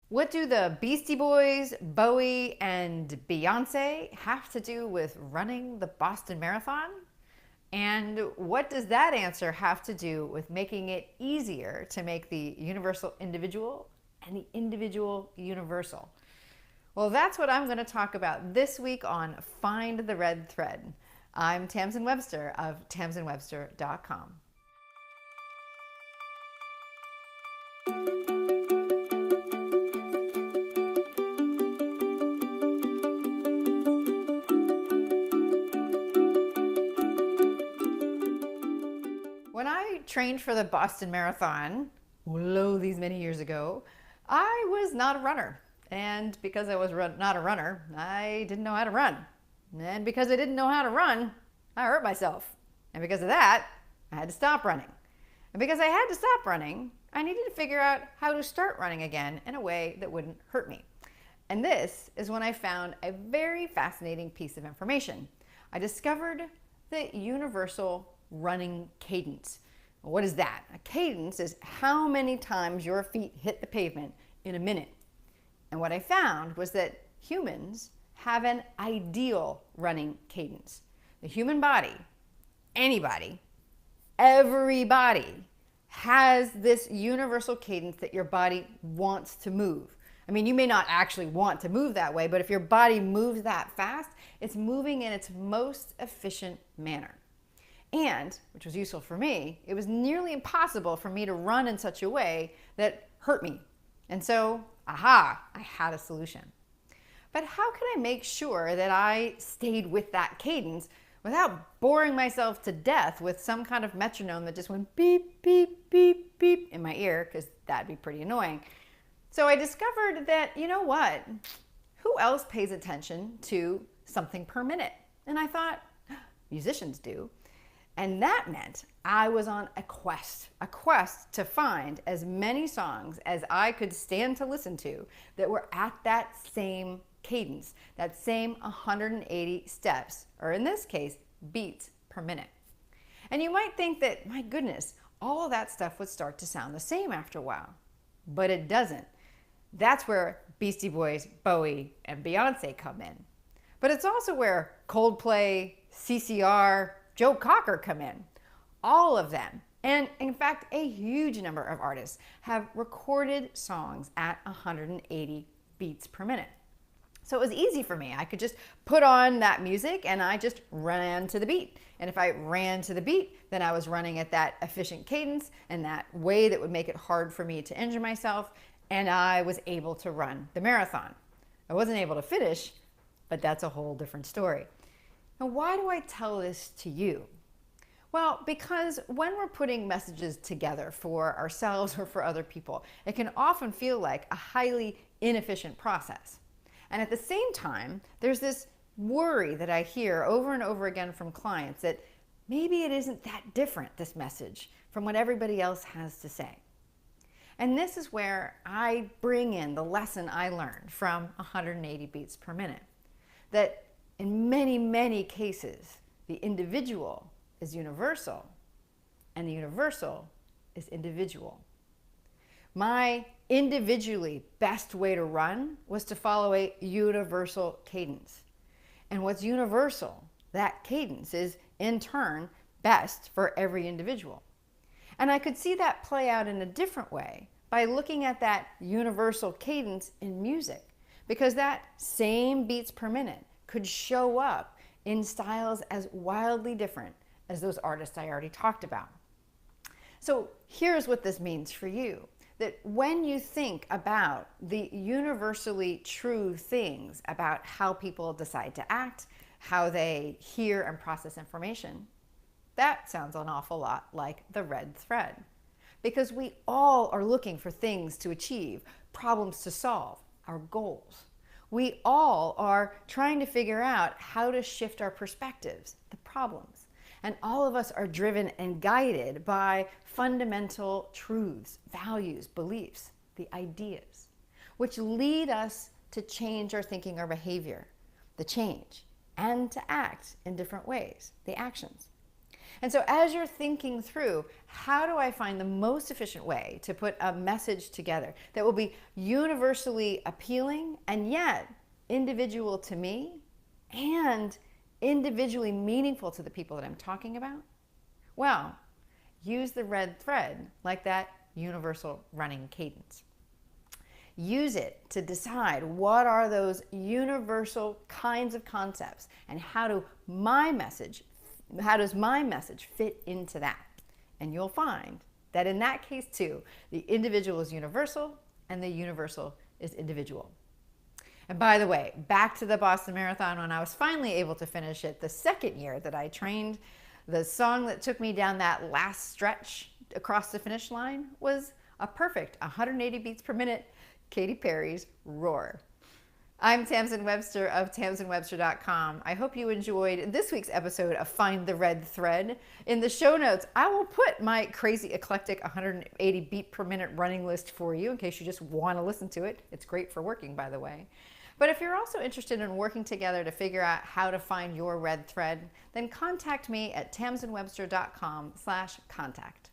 What do the Beastie Boys, Bowie, and Beyonce have to do with running the Boston Marathon? And what does that answer have to do with making it easier to make the universal individual and the individual universal? Well, that's what I'm going to talk about this week on Find the Red Thread. I'm Tamsen Webster of tamsenwebster.com. When I trained for the Boston Marathon, these many years ago, I was not a runner. And because I was not a runner, I didn't know how to run. And because I didn't know how to run, I hurt myself. And because of that, I had to stop running. And because I had to stop running, I needed to figure out how to start running again in a way that wouldn't hurt me. And this is when I found a very fascinating piece of information. I discovered the Universal Running Cadence. What is that? A cadence is how many times your feet hit the pavement in a minute. And what I found was that humans have an ideal running cadence. The human body, anybody, everybody has this universal cadence that your body wants to move. I mean, you may not actually want to move that way, but if your body moves that fast, it's moving in its most efficient manner. And, which was useful for me, it was nearly impossible for me to run in such a way that hurt me. And so, I had a solution. But how could I make sure that I stayed with that cadence without boring myself to death with some kind of metronome that just went beep, beep, beep, beep in my ear, because that'd be pretty annoying. So I discovered that, you know what? Who else pays attention to something per minute? And I thought, musicians do. And that meant I was on a quest to find as many songs as I could stand to listen to that were at that same cadence, that same 180 steps, or in this case, beats per minute. And you might think that, my goodness, all that stuff would start to sound the same after a while. But it doesn't. That's where Beastie Boys, Bowie, and Beyonce come in. But it's also where Coldplay, CCR, Joe Cocker come in. All of them, and in fact, a huge number of artists have recorded songs at 180 beats per minute. So it was easy for me. I could just put on that music and I just ran to the beat. And if I ran to the beat, then I was running at that efficient cadence and that way that would make it hard for me to injure myself, and I was able to run the marathon. I wasn't able to finish, but that's a whole different story. Now, why do I tell this to you? Well, because when we're putting messages together for ourselves or for other people, it can often feel like a highly inefficient process. And at the same time, there's this worry that I hear over and over again from clients that maybe it isn't that different, this message, from what everybody else has to say. And this is where I bring in the lesson I learned from 180 beats per minute. That in many, many cases, the individual is universal and the universal is individual. My individually best way to run was to follow a universal cadence. And what's universal, that cadence, is in turn best for every individual. And I could see that play out in a different way by looking at that universal cadence in music, because that same beats per minute could show up in styles as wildly different as those artists I already talked about. So here's what this means for you, that when you think about the universally true things about how people decide to act, how they hear and process information, that sounds an awful lot like the red thread. Because we all are looking for things to achieve, problems to solve, our goals. We all are trying to figure out how to shift our perspectives, the problems. And all of us are driven and guided by fundamental truths, values, beliefs, the ideas, which lead us to change our thinking or behavior, the change, and to act in different ways, the actions. And so as you're thinking through, how do I find the most efficient way to put a message together that will be universally appealing and yet individual to me and individually meaningful to the people that I'm talking about? Well, use the red thread like that universal running cadence. Use it to decide what are those universal kinds of concepts and how does my message fit into that? And you'll find that in that case too, the individual is universal and the universal is individual. And by the way, back to the Boston Marathon, when I was finally able to finish it the second year that I trained, the song that took me down that last stretch across the finish line was a perfect 180 beats per minute, Katy Perry's Roar. I'm Tamsen Webster of tamsenwebster.com. I hope you enjoyed this week's episode of Find the Red Thread. In the show notes, I will put my crazy eclectic 180 beat per minute running list for you in case you just want to listen to it. It's great for working, by the way. But if you're also interested in working together to figure out how to find your red thread, then contact me at tamsenwebster.com/contact.